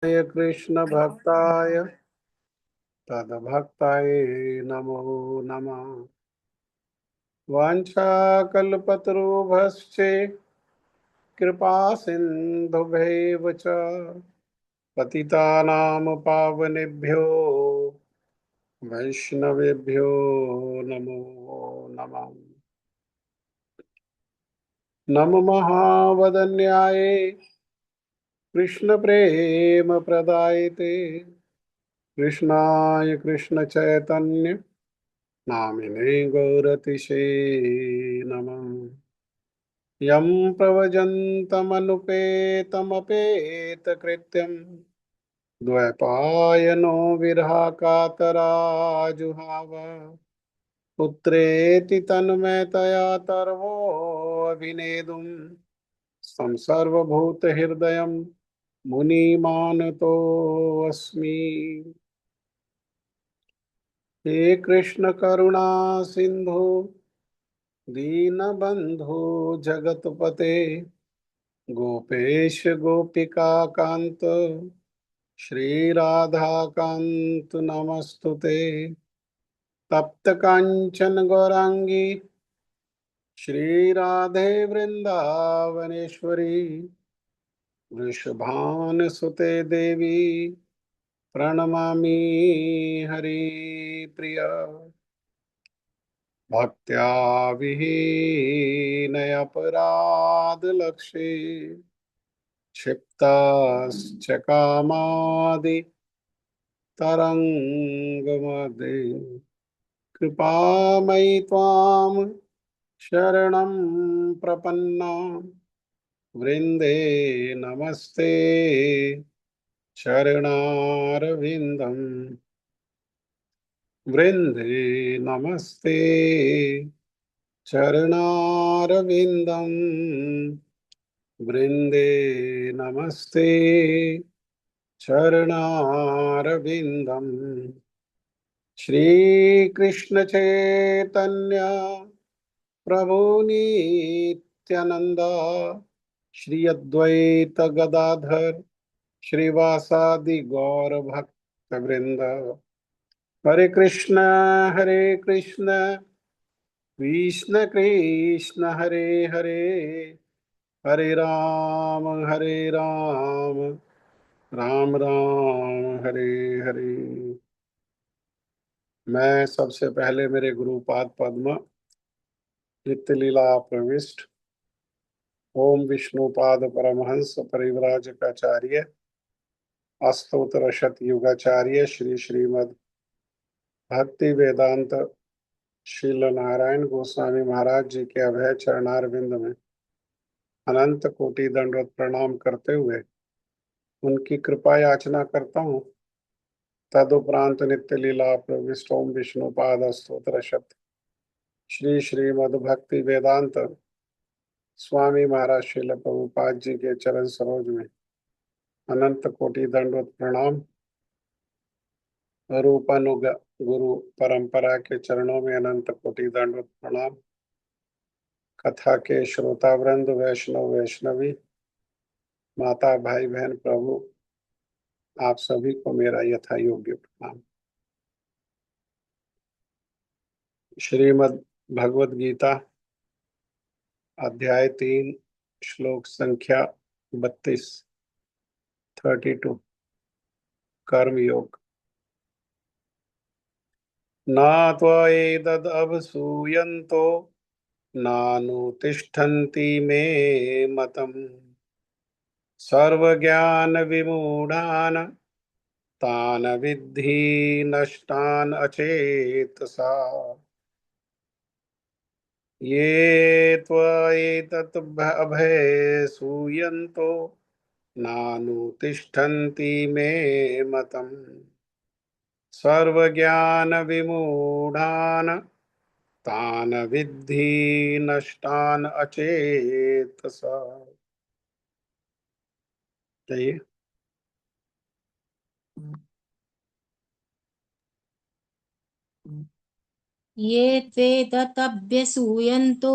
कृष्ण भक्ताय तद्भक्ताय नमो नमः। वाञ्छाकल्पतरुभ्यश्च कृपा सिन्धुभ्यैव च पतितानां पावनेभ्यो वैष्णवेभ्यो नमो नमः। नमो महावदन्याय कृष्ण प्रेम प्रदायते कृष्णाय कृष्ण चैतन्य नामिने गौरतिशे नमः। यं प्रव्रजन्तमनुपेतमपेतकृत्यं द्वैपायनो विरहकातराजुहाव पुत्रेति तन्मयतया तर्वोऽभिनेदुं सं सर्वभूतहृदयं मुनिमानतोऽस्मि। हे कृष्ण करुणा सिंधु दीनबंधु जगतपते गोपेश गोपिका कांत श्री राधा कांत नमस्तुते। तप्त कांचन गौरांगी श्री राधे वृंदावनेश्वरी वृषभान सुते देवी प्रणमामि हरि प्रिया। भक्त्या विहीनय अपराध लक्ष्ये क्षिप्ताश्च कामादि तरंगमदे कृपामयि त्वां शरणं प्रपन्ना वृंदे नमस्ते चरणारविन्दं वृंदे नमस्ते चरणारविन्दं वृंदे नमस्ते चरणारविन्दम्। श्री कृष्ण चैतन्य प्रभु नित्यानंद श्री अद्वैत गदाधर श्रीवासादि गौर भक्त वृंद। हरे कृष्ण कृष्ण कृष्ण हरे हरे हरे राम राम राम हरे हरे। मैं सबसे पहले मेरे गुरुपाद पद्म नित्य लीला प्रविष्ट ओम विष्णुपाद परमहंस परिव्राजकाचार्य अष्टोत्तर शतयुगाचार्य श्री श्रीमद् भक्ति वेदांत श्रील नारायण गोस्वामी महाराज जी के अभय चरणारविंद में अनंत कोटि दंडवत प्रणाम करते हुए उनकी कृपा याचना करता हूँ। तदुपरांत नित्य लीला प्रविष्ट ओम विष्णुपाद अष्टोत्तर शत श्री श्रीमद् भक्ति वेदांत स्वामी महाराज श्रील प्रभुपाद जी के चरण सरोज में अनंत कोटि दंडवत प्रणाम। रूपानुग गुरु परंपरा के चरणों में अनंत कोटि दंडवत प्रणाम। कथा के श्रोता वृंद वैष्णव वैष्णवी माता भाई बहन प्रभु आप सभी को मेरा यथा योग्य प्रणाम। श्रीमद् भगवद गीता अध्याय 3 श्लोक संख्या 32 32 कर्म योग। न त्वएतदभसूयन्तो नानुतिष्ठन्ति मे मतम् सर्वज्ञान विमूढ़ान् तान् विद्धि नष्टान् अचेतसा। ये त्वएतत् अभयसूयन्तो नानुतिष्ठन्ति मे मतम् सर्वज्ञान विमूढ़ान् तान् विद्धि नष्टान् अचेतसा। चाहिए। ये त्वेतदभ्यसूयन्तो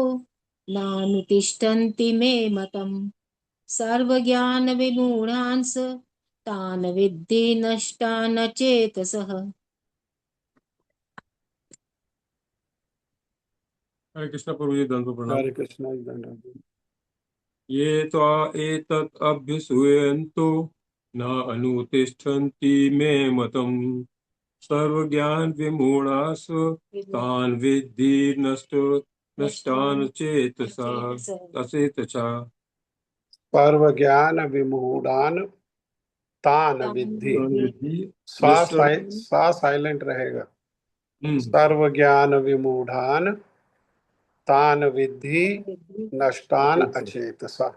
नानुतिष्ठन्ति मे मतम् सर्वज्ञानविमूढांस् तान् विद्धि नष्टान् चेतसः। हरे कृष्ण प्रभु जी, दंडवत प्रणाम। हरे कृष्णा जी। ये त्वा एतत् अभ्युसूयन्तु न अनुतिष्ठन्ति मे मतम् सर्वज्ञान विमूढास् तान् विद्धि नष्टान् चेतसा अचेतसा। सर्व ज्ञान विमूढ़ान तान विद्धि। तान् विद्धि नष्ट। सा साइलेंट रहेगा। हम्म। सर्व ज्ञान विमूढ़ान तान विद्धि नष्टान अचेतसा। अचेतसा।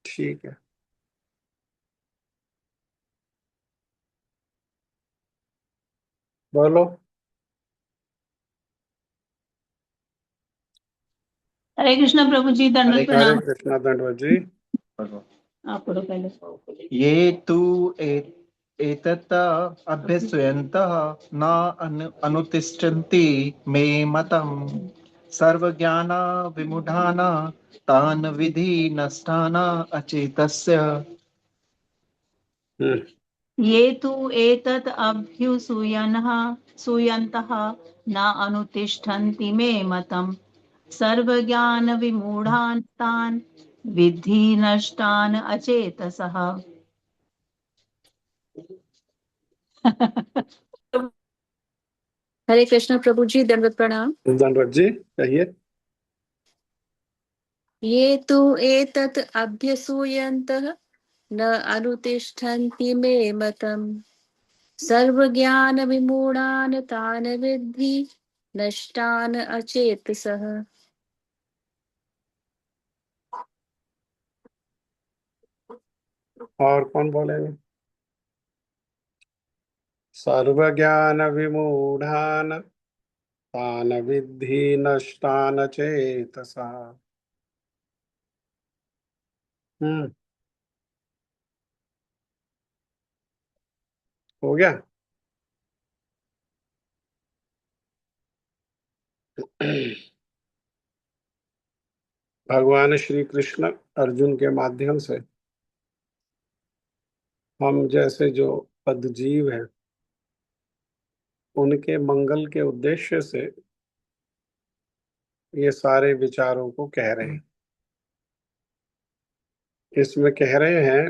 ठीक है, बोलो। हरे कृष्ण प्रभु जी, दंडवत हरे प्रणाम। कृष्णा दंडवत जी। आप पढ़ो पहले। ये तु एतत् अभ्यस्यन्तः न अनुतिष्ठन्ति मे मतम् सर्वज्ञान विमूढान् तान् विधि नष्टान् अचेतस्य। ये तु एतत् सूयन्तः न अनुतिष्ठन्ति मे मतम् सर्वज्ञानविमूढान् तान् विद्धि नष्टान् अचेतसः। हरे कृष्ण प्रभु जी, दंडवत प्रणाम। दंडवत जी कहिए। ये तु एतत् अभ्यसूयन्तः न अनुतिष्ठन्ति मे मतम् सर्वज्ञानविमूढान् तान् विद्धि नष्टान् अचेतसः। और कौन बोलेंगे? सर्व ज्ञान विमूढ़ान तान विद्धि नष्टान चेतसा। हम्म, हो गया। भगवान श्री कृष्ण अर्जुन के माध्यम से हम जैसे जो पदजीव हैं उनके मंगल के उद्देश्य से ये सारे विचारों को कह रहे हैं। इसमें कह रहे हैं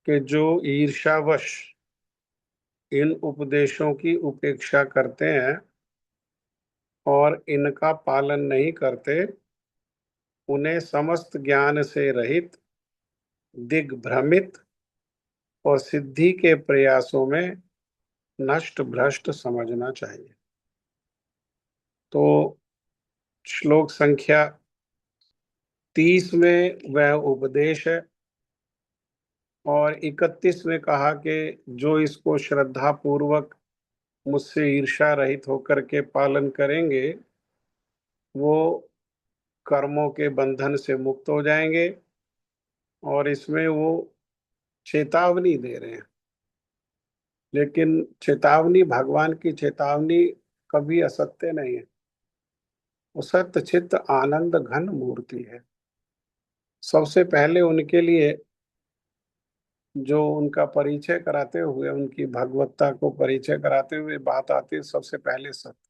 कि जो ईर्ष्यावश इन उपदेशों की उपेक्षा करते हैं और इनका पालन नहीं करते, उन्हें समस्त ज्ञान से रहित, दिग्भ्रमित और सिद्धि के प्रयासों में नष्ट भ्रष्ट समझना चाहिए। तो श्लोक संख्या 30 में वह उपदेश है और 31 में कहा कि जो इसको श्रद्धा पूर्वक मुझसे ईर्ष्या रहित होकर के पालन करेंगे वो कर्मों के बंधन से मुक्त हो जाएंगे। और इसमें वो चेतावनी दे रहे हैं, लेकिन चेतावनी, भगवान की चेतावनी कभी असत्य नहीं है। वो सत्य चित्त आनंद घन मूर्ति है। सबसे पहले उनके लिए जो उनका परिचय कराते हुए, उनकी भगवत्ता को परिचय कराते हुए बात आती है, सबसे पहले सत्य।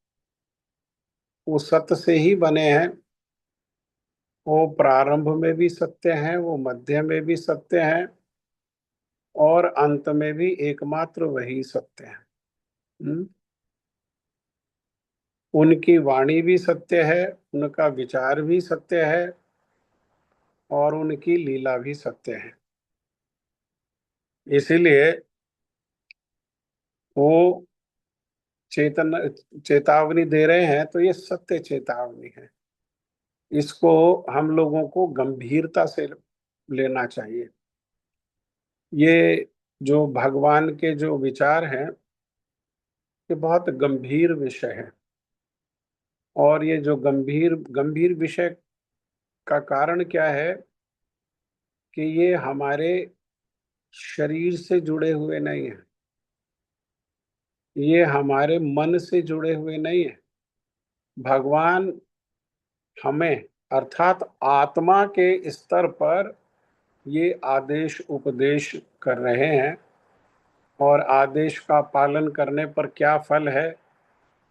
वो सत्य से ही बने हैं। वो प्रारंभ में भी सत्य हैं, वो मध्य में भी सत्य हैं और अंत में भी एकमात्र वही सत्य है। हम्म? उनकी वाणी भी सत्य है, उनका विचार भी सत्य है और उनकी लीला भी सत्य है। इसीलिए वो चेतावनी दे रहे हैं, तो ये सत्य चेतावनी है। इसको हम लोगों को गंभीरता से लेना चाहिए। ये जो भगवान के जो विचार हैं, ये बहुत गंभीर विषय है। और ये जो गंभीर गंभीर विषय का कारण क्या है कि ये हमारे शरीर से जुड़े हुए नहीं है, ये हमारे मन से जुड़े हुए नहीं है। भगवान हमें, अर्थात आत्मा के स्तर पर ये आदेश उपदेश कर रहे हैं, और आदेश का पालन करने पर क्या फल है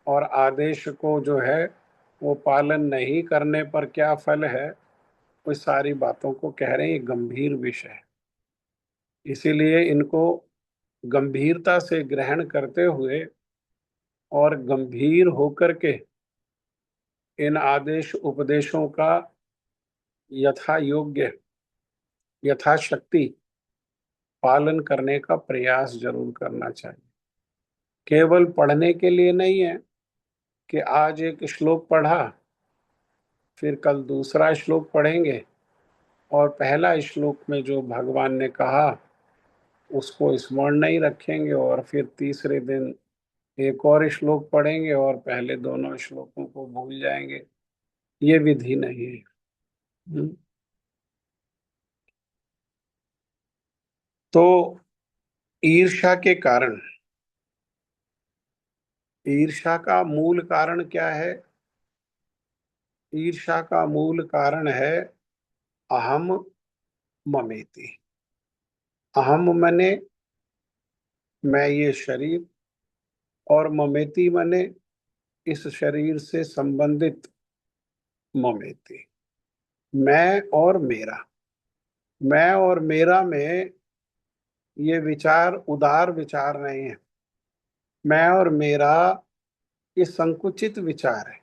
और आदेश को जो है वो पालन नहीं करने पर क्या फल है, वो सारी बातों को कह रहे हैं। ये गंभीर विषय है, इसीलिए इनको गंभीरता से ग्रहण करते हुए और गंभीर होकर के इन आदेश उपदेशों का यथा योग्य यथाशक्ति पालन करने का प्रयास जरूर करना चाहिए। केवल पढ़ने के लिए नहीं है कि आज एक श्लोक पढ़ा, फिर कल दूसरा श्लोक पढ़ेंगे और पहला श्लोक में जो भगवान ने कहा उसको स्मरण नहीं रखेंगे, और फिर तीसरे दिन एक और श्लोक पढ़ेंगे और पहले दोनों श्लोकों को भूल जाएंगे। ये विधि नहीं है। तो ईर्ष्या के कारण, ईर्ष्या का मूल कारण क्या है? ईर्ष्या का मूल कारण है अहम ममेति। अहम मने मैं ये शरीर, और ममेति मने इस शरीर से संबंधित ममेति, मैं और मेरा। मैं और मेरा में ये विचार उदार विचार नहीं है। मैं और मेरा ये संकुचित विचार है।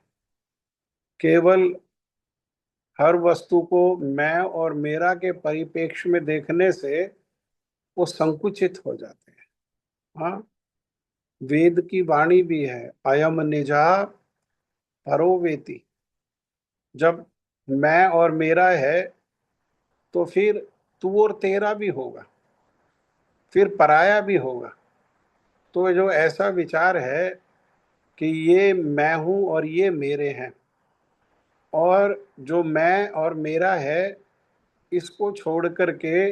केवल हर वस्तु को मैं और मेरा के परिप्रेक्ष्य में देखने से वो संकुचित हो जाते हैं। हाँ, वेद की वाणी भी है, अयम निजा परोवेति। जब मैं और मेरा है तो फिर तू और तेरा भी होगा, फिर पराया भी होगा। तो जो ऐसा विचार है कि ये मैं हूं और ये मेरे हैं, और जो मैं और मेरा है इसको छोड़ करके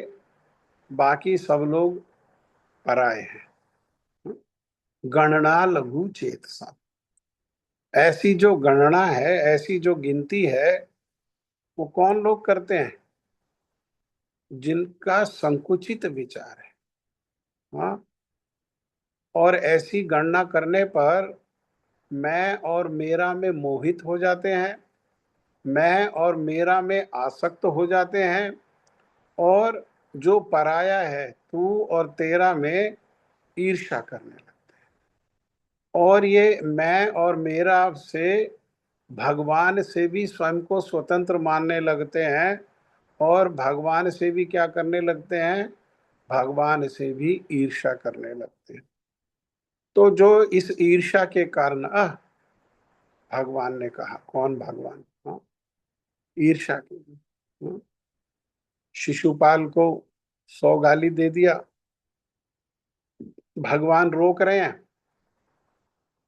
बाकी सब लोग पराए हैं। गणना लघु चेतसा, ऐसी जो गणना है, ऐसी जो गिनती है, वो कौन लोग करते हैं? जिनका संकुचित विचार है। हाँ, और ऐसी गणना करने पर मैं और मेरा में मोहित हो जाते हैं, मैं और मेरा में आसक्त हो जाते हैं, और जो पराया है तू और तेरा में ईर्ष्या करने लगते हैं। और ये मैं और मेरा से भगवान से भी स्वयं को स्वतंत्र मानने लगते हैं, और भगवान से भी क्या करने लगते हैं? भगवान से भी ईर्ष्या करने लगते हैं। तो जो इस ईर्ष्या के कारण भगवान ने कहा, कौन भगवान? हाँ, ईर्ष्या के। हाँ? शिशुपाल को 100 गाली दे दिया, भगवान रोक रहे हैं,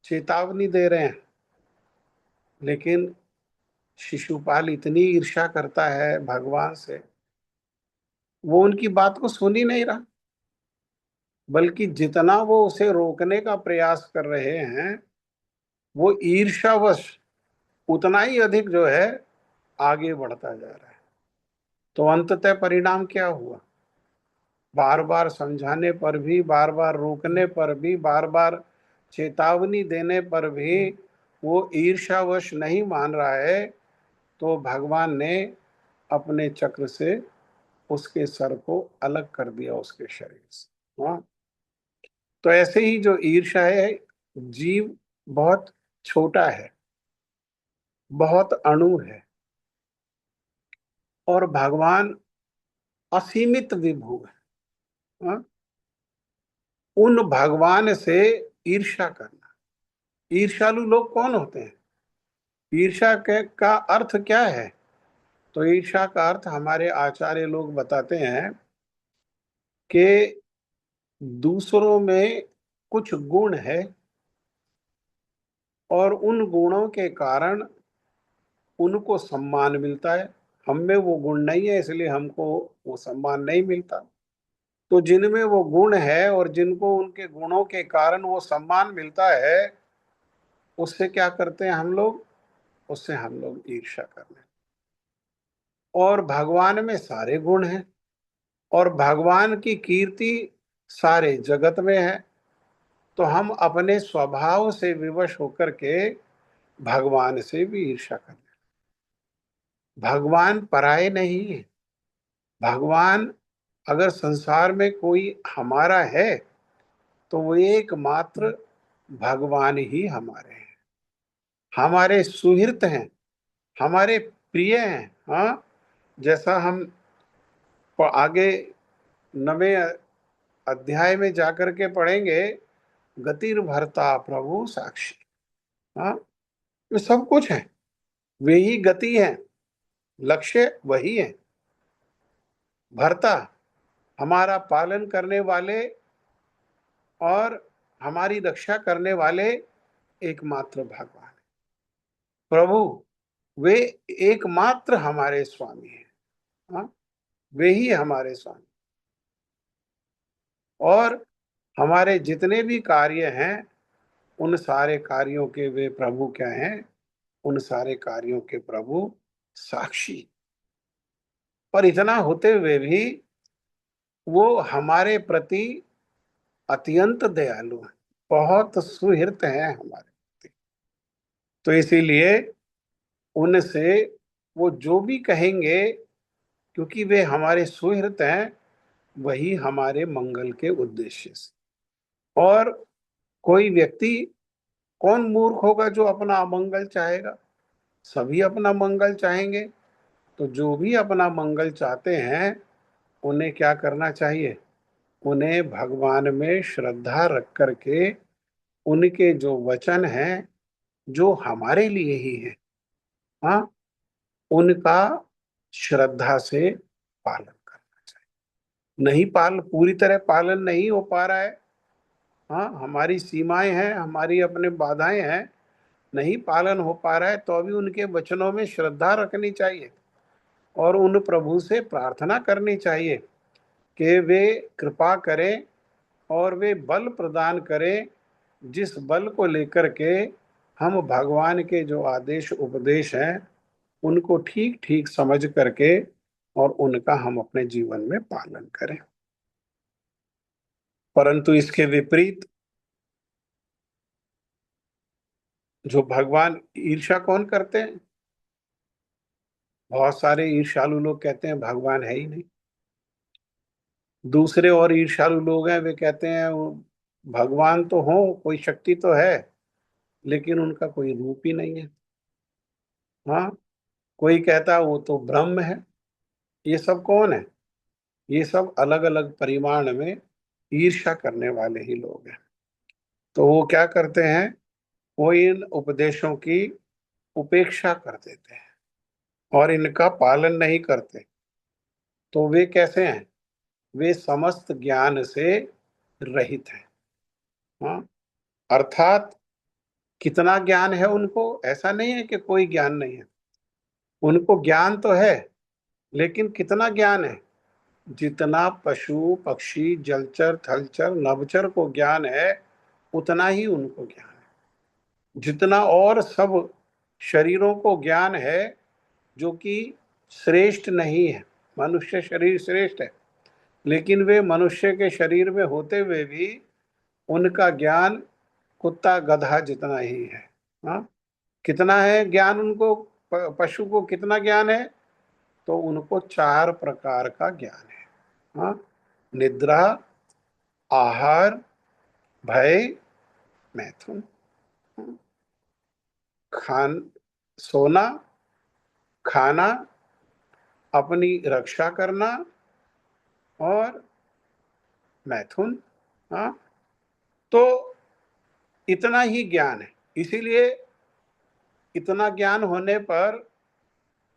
चेतावनी दे रहे हैं, लेकिन शिशुपाल इतनी ईर्ष्या करता है भगवान से, वो उनकी बात को सुन ही नहीं रहा, बल्कि जितना वो उसे रोकने का प्रयास कर रहे हैं, वो ईर्ष्यावश उतना ही अधिक जो है आगे बढ़ता जा रहा है। तो अंततः परिणाम क्या हुआ? बार बार समझाने पर भी, बार बार रोकने पर भी, बार बार चेतावनी देने पर भी वो ईर्ष्यावश नहीं मान रहा है, तो भगवान ने अपने चक्र से उसके सर को अलग कर दिया उसके शरीर से। हाँ, तो ऐसे ही जो ईर्ष्या है, जीव बहुत छोटा है, बहुत अणु है, और भगवान असीमित विभु है। हाँ? उन भगवान से ईर्ष्या करना। ईर्ष्यालु लोग कौन होते हैं? ईर्ष्या का अर्थ क्या है? तो ईर्ष्या का अर्थ हमारे आचार्य लोग बताते हैं कि दूसरों में कुछ गुण है, और उन गुणों के कारण उनको सम्मान मिलता है। हम में वो गुण नहीं है, इसलिए हमको वो सम्मान नहीं मिलता। तो जिनमें वो गुण है और जिनको उनके गुणों के कारण वो सम्मान मिलता है, उससे क्या करते हैं हम लोग? उससे हम लोग ईर्ष्या करते हैं। और भगवान में सारे गुण हैं, और भगवान की कीर्ति सारे जगत में है, तो हम अपने स्वभाव से विवश होकर के भगवान से भी ईर्ष्या करते। भगवान पराये नहीं है। भगवान अगर संसार में कोई हमारा है तो वो एकमात्र भगवान ही हमारे हैं, हमारे सुहृत हैं, हमारे प्रिय हैं। हाँ, जैसा हम आगे 9वें अध्याय में जाकर के पढ़ेंगे, गतिर भरता प्रभु साक्षी। हाँ, ये सब कुछ है, वे ही गति है, लक्ष्य वही है। भरता हमारा पालन करने वाले और हमारी रक्षा करने वाले एकमात्र भगवान है। प्रभु वे एकमात्र हमारे स्वामी हैं। हाँ, वे ही हमारे स्वामी। और हमारे जितने भी कार्य हैं उन सारे कार्यों के वे प्रभु क्या हैं? उन सारे कार्यों के प्रभु साक्षी। पर इतना होते हुए भी वो हमारे प्रति अत्यंत दयालु हैं, बहुत सुहृत हैं हमारे प्रति। तो इसीलिए उनसे वो जो भी कहेंगे, क्योंकि वे हमारे सुहृत हैं, वही हमारे मंगल के उद्देश्य से। और कोई व्यक्ति, कौन मूर्ख होगा जो अपना अमंगल चाहेगा? सभी अपना मंगल चाहेंगे। तो जो भी अपना मंगल चाहते हैं उन्हें क्या करना चाहिए? उन्हें भगवान में श्रद्धा रख करके उनके जो वचन हैं, जो हमारे लिए ही है, हाँ, उनका श्रद्धा से पालन करना चाहिए। नहीं पूरी तरह पालन नहीं हो पा रहा है, हाँ, हमारी सीमाएं हैं, हमारी अपने बाधाएं हैं, नहीं पालन हो पा रहा है, तो अभी उनके वचनों में श्रद्धा रखनी चाहिए और उन प्रभु से प्रार्थना करनी चाहिए कि वे कृपा करें और वे बल प्रदान करें, जिस बल को लेकर के हम भगवान के जो आदेश उपदेश हैं उनको ठीक ठीक समझ करके और उनका हम अपने जीवन में पालन करें। परंतु इसके विपरीत जो भगवान ईर्ष्या कौन करते हैं? बहुत सारे ईर्ष्यालु लोग कहते हैं भगवान है ही नहीं। दूसरे और ईर्ष्यालु लोग हैं, वे कहते हैं भगवान तो हो, कोई शक्ति तो है, लेकिन उनका कोई रूप ही नहीं है। हाँ, कोई कहता है वो तो ब्रह्म है। ये सब कौन है? ये सब अलग अलग परिमाण में ईर्ष्या करने वाले ही लोग हैं। तो वो क्या करते हैं? वो इन उपदेशों की उपेक्षा कर देते हैं और इनका पालन नहीं करते। तो वे कैसे हैं? वे समस्त ज्ञान से रहित हैं। हाँ, अर्थात कितना ज्ञान है उनको? ऐसा नहीं है कि कोई ज्ञान नहीं है, उनको ज्ञान तो है, लेकिन कितना ज्ञान है? जितना पशु पक्षी जलचर थलचर नभचर को ज्ञान है, उतना ही उनको ज्ञान है। जितना और सब शरीरों को ज्ञान है, जो कि श्रेष्ठ नहीं है, मनुष्य शरीर श्रेष्ठ है, लेकिन वे मनुष्य के शरीर में होते हुए भी उनका ज्ञान कुत्ता गधा जितना ही है। हाँ, कितना है ज्ञान उनको? पशु को कितना ज्ञान है? तो उनको 4 प्रकार का ज्ञान है। हाँ, निद्रा, आहार, भय, मैथुन। खान सोना, खाना, अपनी रक्षा करना और मैथुन। हाँ, तो इतना ही ज्ञान है। इसीलिए इतना ज्ञान होने पर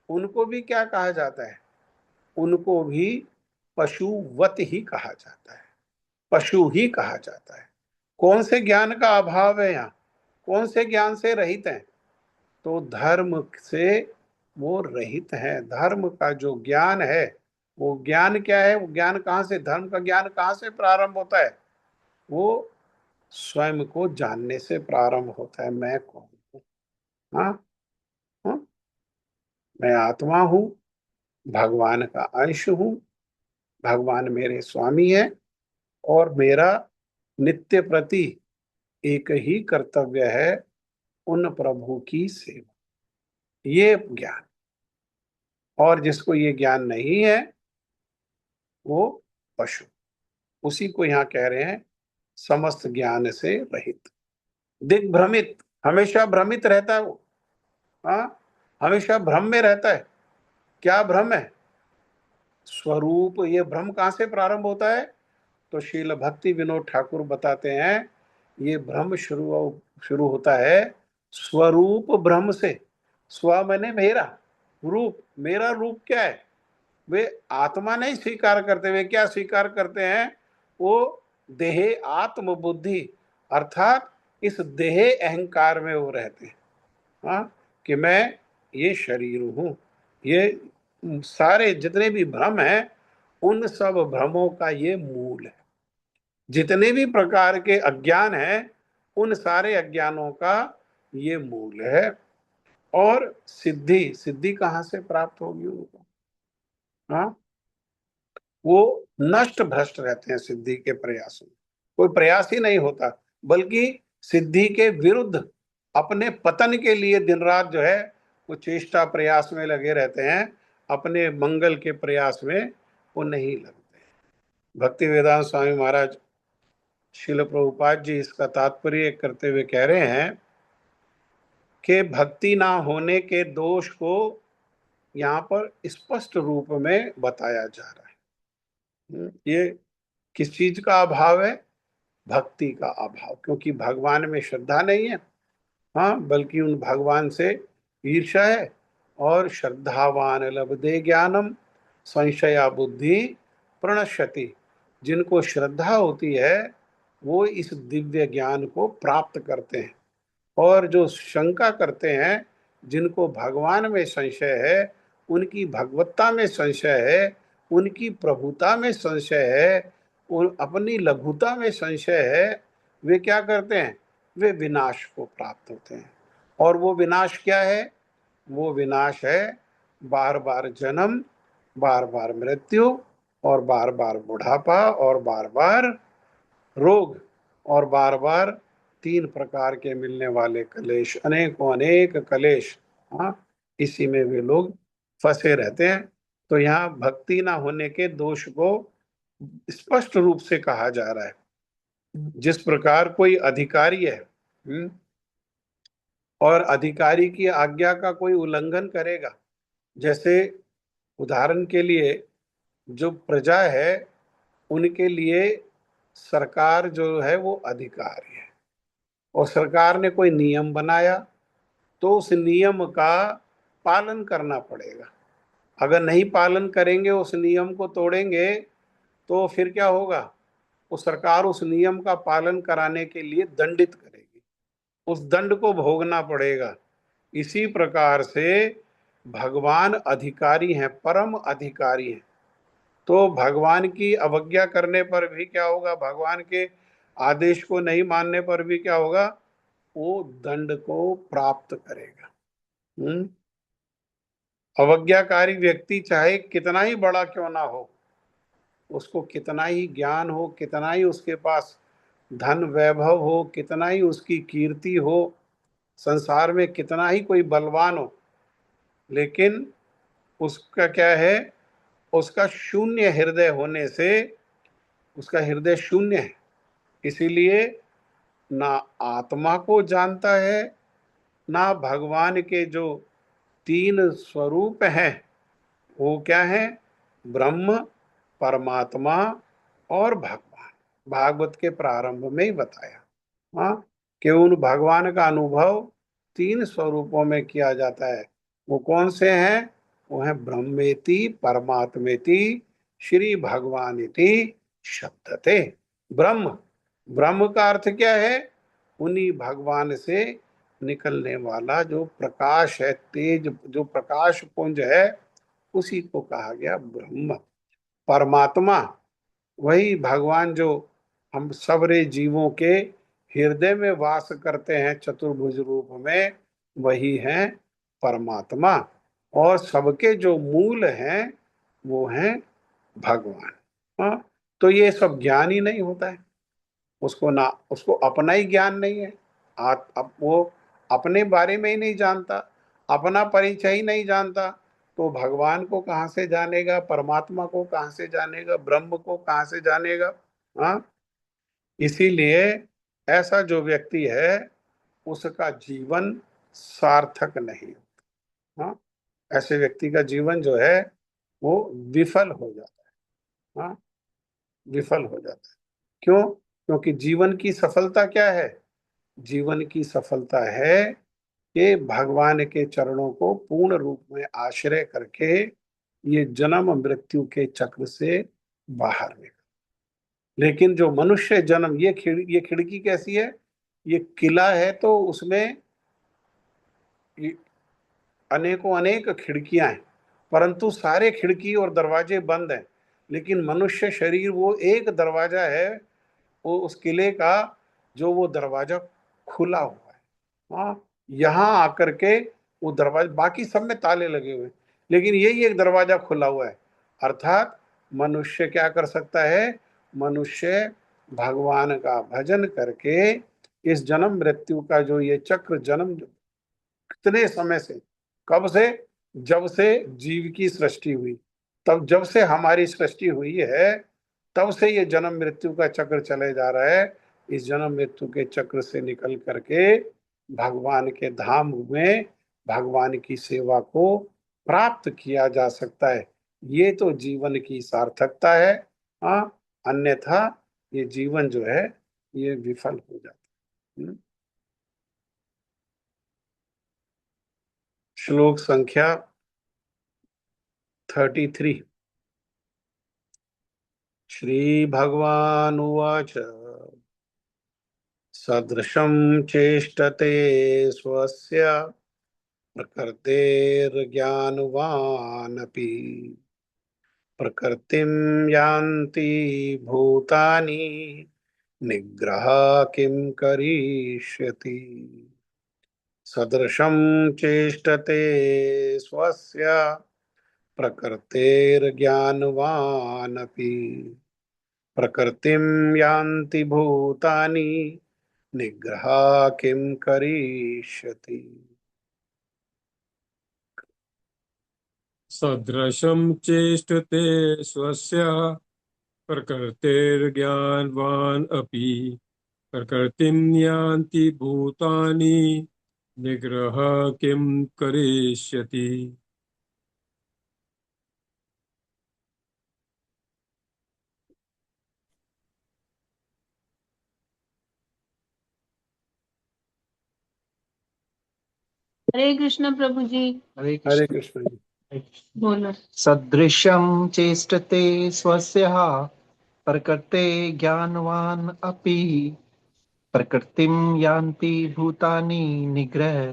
उनको भी क्या कहा जाता है? उनको भी पशुवत ही कहा जाता है, पशु ही कहा जाता है। कौन से ज्ञान का अभाव है यहाँ? कौन से ज्ञान से रहित हैं? तो धर्म से वो रहित है। धर्म का जो ज्ञान है, वो ज्ञान क्या है? वो ज्ञान कहाँ से, धर्म का ज्ञान कहाँ से प्रारंभ होता है? वो स्वयं को जानने से प्रारंभ होता है। मैं कौन हूँ? हाँ, हाँ, मैं आत्मा हूँ, भगवान का अंश हूँ, भगवान मेरे स्वामी है और मेरा नित्य प्रति एक ही कर्तव्य है, उन प्रभु की सेवा। ये ज्ञान, और जिसको ये ज्ञान नहीं है वो पशु, उसी को यहाँ कह रहे हैं समस्त ज्ञान से रहित, दिग्भ्रमित, हमेशा भ्रमित रहता है वो। हाँ, हमेशा भ्रम में रहता है। क्या भ्रम है? स्वरूप। ये भ्रम कहाँ से प्रारंभ होता है? तो श्रील भक्ति विनोद ठाकुर बताते हैं, ये भ्रम शुरू होता है स्वरूप भ्रम से। स्व मैंने मेरा रूप, मेरा रूप क्या है? वे आत्मा नहीं स्वीकार करते, वे क्या स्वीकार करते हैं? वो देह आत्म बुद्धि, अर्थात इस देह अहंकार में वो रहते हैं। हाँ, कि मैं ये शरीर हूं। ये सारे जितने भी भ्रम हैं, उन सब भ्रमों का ये मूल है। जितने भी प्रकार के अज्ञान हैं, उन सारे अज्ञानों का ये मूल है। और सिद्धि, सिद्धि कहाँ से प्राप्त होगी उनको? हाँ, वो नष्ट भ्रष्ट रहते हैं सिद्धि के प्रयासों में। कोई प्रयास ही नहीं होता, बल्कि सिद्धि के विरुद्ध अपने पतन के लिए दिन रात जो है वो चेष्टा प्रयास में लगे रहते हैं, अपने मंगल के प्रयास में वो नहीं लगते। भक्ति वेदांत स्वामी महाराज श्रील प्रभुपाद जी इसका तात्पर्य करते हुए कह रहे हैं कि भक्ति ना होने के दोष को यहाँ पर स्पष्ट रूप में बताया जा रहा है। ये किस चीज का अभाव है? भक्ति का अभाव, क्योंकि भगवान में श्रद्धा नहीं है। हाँ, बल्कि उन भगवान से ईर्ष्या है। और श्रद्धावान लभते ज्ञानम संशया बुद्धि प्रणश्यति। जिनको श्रद्धा होती है वो इस दिव्य ज्ञान को प्राप्त करते हैं, और जो शंका करते हैं, जिनको भगवान में संशय है, उनकी भगवत्ता में संशय है, उनकी प्रभुता में संशय है, उन अपनी लघुता में संशय है, वे क्या करते हैं? वे विनाश को प्राप्त होते हैं। और वो विनाश क्या है? वो विनाश है बार बार जन्म, बार बार मृत्यु, और बार बार बुढ़ापा, और बार बार रोग, और बार बार 3 प्रकार के मिलने वाले कलेश, अनेकों अनेक कलेश। हाँ, इसी में वे लोग फंसे रहते हैं। तो यहाँ भक्ति ना होने के दोष को स्पष्ट रूप से कहा जा रहा है। जिस प्रकार कोई अधिकारी है, और अधिकारी की आज्ञा का कोई उल्लंघन करेगा, जैसे उदाहरण के लिए जो प्रजा है उनके लिए सरकार जो है वो अधिकारी है, और सरकार ने कोई नियम बनाया तो उस नियम का पालन करना पड़ेगा। अगर नहीं पालन करेंगे, उस नियम को तोड़ेंगे, तो फिर क्या होगा? वो सरकार उस नियम का पालन कराने के लिए दंडित करेगी, उस दंड को भोगना पड़ेगा। इसी प्रकार से भगवान अधिकारी हैं, परम अधिकारी हैं। तो भगवान की अवज्ञा करने पर भी क्या होगा? भगवान के आदेश को नहीं मानने पर भी क्या होगा? वो दंड को प्राप्त करेगा। अवज्ञाकारी व्यक्ति चाहे कितना ही बड़ा क्यों ना हो, उसको कितना ही ज्ञान हो, कितना ही उसके पास धन वैभव हो, कितना ही उसकी कीर्ति हो, संसार में कितना ही कोई बलवान हो, लेकिन उसका क्या है? उसका शून्य हृदय होने से, उसका हृदय शून्य है, इसीलिए ना आत्मा को जानता है, ना भगवान के जो 3 स्वरूप हैं, वो क्या है? ब्रह्म, परमात्मा और भगवान। भागवत के प्रारंभ में ही बताया, हाँ, कि उन भगवान का अनुभव 3 स्वरूपों में किया जाता है। वो कौन से हैं? वो है ब्रह्मेति परमात्मेति श्री भगवानिति शब्दते। ब्रह्म, ब्रह्म का अर्थ क्या है? उन्हीं भगवान से निकलने वाला जो प्रकाश है, तेज, जो प्रकाश पुंज है, उसी को कहा गया ब्रह्म। परमात्मा, वही भगवान जो हम सबरे जीवों के हृदय में वास करते हैं चतुर्भुज रूप में, वही है परमात्मा। और सबके जो मूल हैं वो हैं भगवान। हाँ, तो ये सब ज्ञान ही नहीं होता है। उसको अपना ही ज्ञान नहीं है। अब वो अपने बारे में ही नहीं जानता, अपना परिचय ही नहीं जानता, तो भगवान को कहाँ से जानेगा, परमात्मा को कहाँ से जानेगा, ब्रह्म को कहाँ से जानेगा। हाँ, इसीलिए ऐसा जो व्यक्ति है उसका जीवन सार्थक नहीं। हाँ, ऐसे व्यक्ति का जीवन जो है वो विफल हो जाता है। हाँ, विफल हो जाता है। क्यों? क्योंकि जीवन की सफलता क्या है? जीवन की सफलता है कि भगवान के चरणों को पूर्ण रूप में आश्रय करके ये जन्म मृत्यु के चक्र से बाहर निकल। लेकिन जो मनुष्य जन्म, ये खिड़की कैसी है? ये किला है, तो उसमें अनेकों अनेक खिड़कियां हैं, परंतु सारे खिड़की और दरवाजे बंद हैं। लेकिन मनुष्य शरीर वो एक दरवाजा है, वो उस किले का, जो वो दरवाजा खुला हुआ है। हाँ, यहाँ आकर के वो दरवाजा, बाकी सब में ताले लगे हुए हैं, लेकिन यही एक दरवाजा खुला हुआ है। अर्थात मनुष्य क्या कर सकता है? मनुष्य भगवान का भजन करके इस जन्म मृत्यु का जो ये चक्र, जन्म कितने समय से, कब से? जब से जीव की सृष्टि हुई, तब जब से हमारी सृष्टि हुई है, तब से ये जन्म मृत्यु का चक्र चले जा रहा है। इस जन्म मृत्यु के चक्र से निकल करके भगवान के धाम में भगवान की सेवा को प्राप्त किया जा सकता है। ये तो जीवन की सार्थकता है। हाँ, अन्यथा ये जीवन जो है ये विफल हो जाता है। श्लोक संख्या 33। श्री भगवानुवाच सदृशं चेष्टते स्वस्य प्रकृतेर्ज्ञानवानपि प्रकृतिं यान्ति भूतानि निग्रह किं करिष्यति। सदृशं चेष्टते स्वस्य प्रकृतेर्ज्ञानवानपि प्रकृतिं यान्ति भूतानि निग्रह किं करिष्यति। सदृशं चेष्टते स्वस्य प्रकृतेर्ज्ञानवान् अपि प्रकृतिं यान्ति भूतानि निग्रह किं करिष्यति। हरे कृष्ण प्रभु जी। हरे हरे कृष्ण। कृष्ण जी। बोलो। सदृशं चेष्टते स्वस्य प्रकृते ज्ञानवान् अपि प्रकृतिं यान्ति भूतानि निग्रह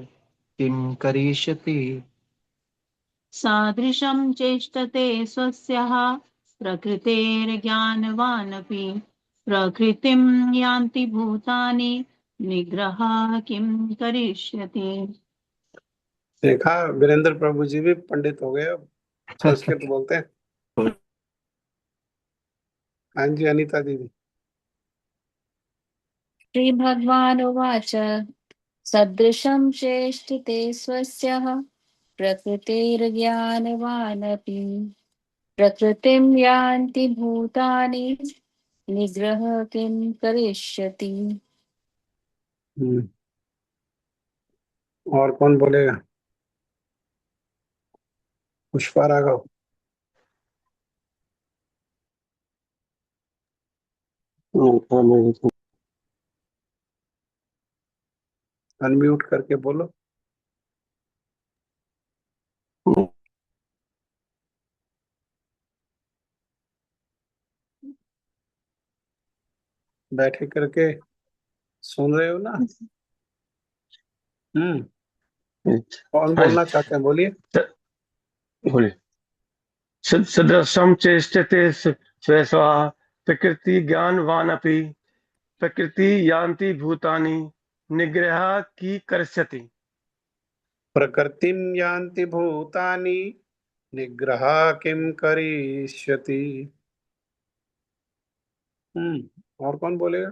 किं करिष्यति। सादृशं चेष्टते स्वस्यः प्रकृतेर्ज्ञानवानपि प्रकृतिं यान्ति भूतानि निग्रह किं करिष्यति। देखा, वीरेंद्र प्रभु जी भी पंडित हो गए, अब संस्कृत बोलते हैं। हाँ जी, अनीता दीदी। श्रीभगवानुवाच सदृशं चेष्टिते स्वस्यः प्रकृतेर्ज्ञानवानपि प्रकृतिं यान्ति भूतानि निग्रह किं करिष्यति। हम्म, और कौन बोलेगा? पुष्पा राघव। अनम्यूट करके बोलो। बैठे करके सुन रहे हो ना? हम्म, कौन हाँ जी। बोलना चाहते हैं? बोलिए। बोलिए। सदृशं चेष्टते स्वस्वा प्रकृति ज्ञानवानपि प्रकृति यान्ति भूतानि निग्रह की करिष्यति। प्रकृतिं यान्ति भूतानि निग्रह किं करिष्यति। और कौन बोलेगा?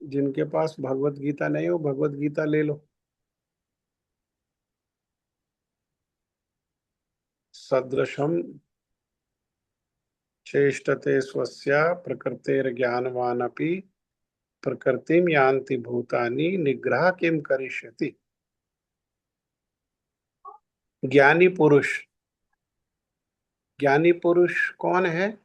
जिनके पास भगवत गीता नहीं हो, भगवत गीता ले लो। सदृशम चेष्टते स्वस्य प्रकृतेर्ज्ञानवानपि प्रकृतिम यान्ति भूतानि निग्रह किम करिष्यति। ज्ञानी पुरुष, ज्ञानी पुरुष कौन है?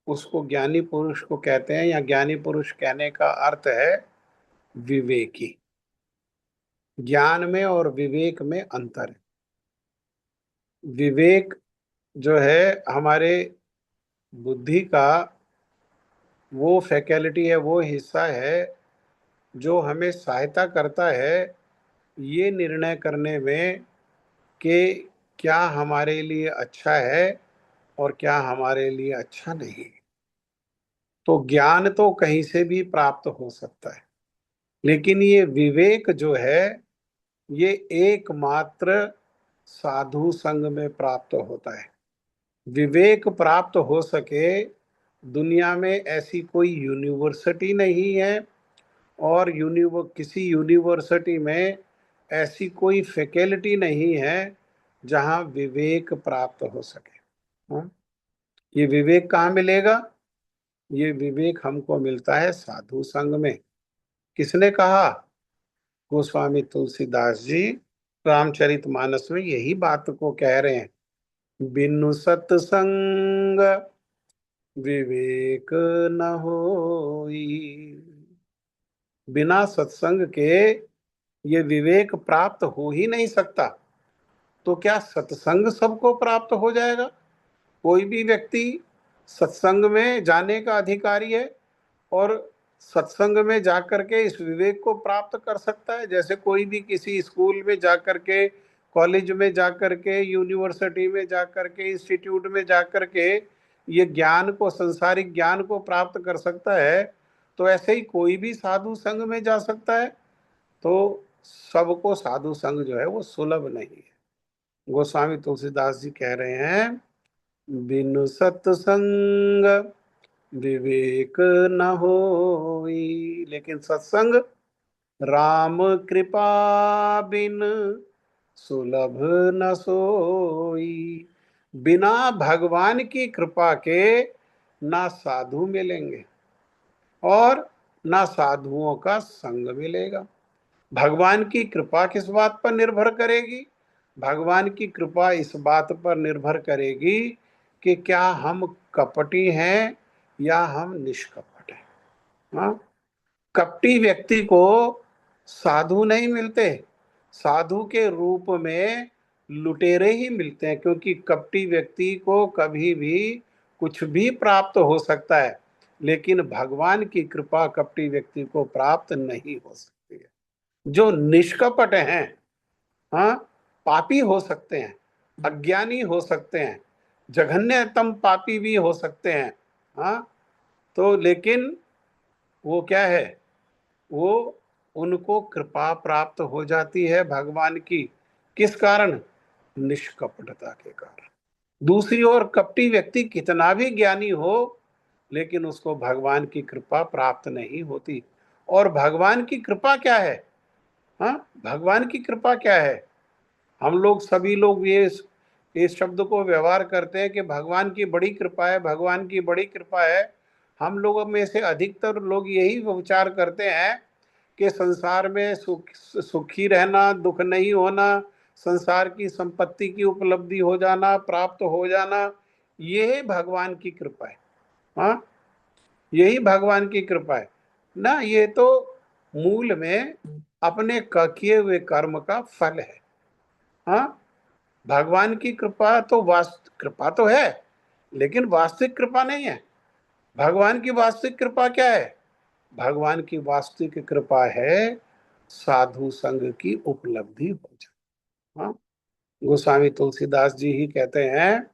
उसको ज्ञानी पुरुष को कहते हैं, या ज्ञानी पुरुष कहने का अर्थ है विवेकी। ज्ञान में और विवेक में अंतर है। विवेक जो है हमारे बुद्धि का वो फैकल्टी है, वो हिस्सा है जो हमें सहायता करता है ये निर्णय करने में कि क्या हमारे लिए अच्छा है और क्या हमारे लिए अच्छा नहीं। तो ज्ञान तो कहीं से भी प्राप्त हो सकता है, लेकिन ये विवेक जो है ये एकमात्र साधु संग में प्राप्त होता है। विवेक प्राप्त हो सके, दुनिया में ऐसी कोई यूनिवर्सिटी नहीं है और किसी यूनिवर्सिटी में ऐसी कोई फैकल्टी नहीं है जहां विवेक प्राप्त हो सके। हाँ? ये विवेक कहाँ मिलेगा? ये विवेक हमको मिलता है साधु संग में। किसने कहा? गोस्वामी तुलसीदास जी रामचरितमानस में यही बात को कह रहे हैं। बिनु सत्संग विवेक न होई। बिना सत्संग के ये विवेक प्राप्त हो ही नहीं सकता। तो क्या सत्संग सबको प्राप्त हो जाएगा? कोई भी व्यक्ति सत्संग में जाने का अधिकारी है और सत्संग में जाकर के इस विवेक को प्राप्त कर सकता है। जैसे कोई भी किसी स्कूल में जाकर के, कॉलेज में जाकर के, यूनिवर्सिटी में जाकर के, इंस्टीट्यूट में जाकर के ये ज्ञान को, संसारिक ज्ञान को प्राप्त कर सकता है, तो ऐसे ही कोई भी साधु संग में जा सकता है। तो सबको साधु संग जो है वो सुलभ नहीं है। गोस्वामी तुलसीदास जी कह रहे हैं बिनु सत्संग विवेक न होई। लेकिन सत्संग राम कृपा बिन सुलभ न सोई। बिना भगवान की कृपा के ना साधु मिलेंगे और ना साधुओं का संग मिलेगा। भगवान की कृपा किस बात पर निर्भर करेगी? भगवान की कृपा इस बात पर निर्भर करेगी कि क्या हम कपटी हैं या हम निष्कपट हैं। हाँ? कपटी व्यक्ति को साधु नहीं मिलते, साधु के रूप में लुटेरे ही मिलते हैं, क्योंकि कपटी व्यक्ति को कभी भी कुछ भी प्राप्त हो सकता है, लेकिन भगवान की कृपा कपटी व्यक्ति को प्राप्त नहीं हो सकती है। जो निष्कपट हैं, हाँ, पापी हो सकते हैं, अज्ञानी हो सकते हैं, जघन्यतम पापी भी हो सकते हैं, हाँ, तो लेकिन वो क्या है, वो उनको कृपा प्राप्त हो जाती है भगवान की। किस कारण? निष्कपटता के कारण। दूसरी ओर कपटी व्यक्ति कितना भी ज्ञानी हो, लेकिन उसको भगवान की कृपा प्राप्त नहीं होती। और भगवान की कृपा क्या है? हाँ, भगवान की कृपा क्या है? हम लोग सभी लोग ये इस शब्द को व्यवहार करते हैं कि भगवान की बड़ी कृपा है, भगवान की बड़ी कृपा है। हम लोगों में से अधिकतर लोग यही विचार करते हैं कि संसार में सुखी रहना, दुख नहीं होना, संसार की संपत्ति की उपलब्धि हो जाना, प्राप्त हो जाना, ये भगवान की कृपा है। हाँ, यही भगवान की कृपा है ना। ये तो मूल में अपने किए हुए कर्म का फल है। हाँ, भगवान की कृपा तो वास्तविक कृपा तो है, लेकिन वास्तविक कृपा नहीं है। भगवान की वास्तविक कृपा क्या है? भगवान की वास्तविक कृपा है साधु संग की उपलब्धि हो जाए। हाँ, गोस्वामी तुलसीदास जी ही कहते हैं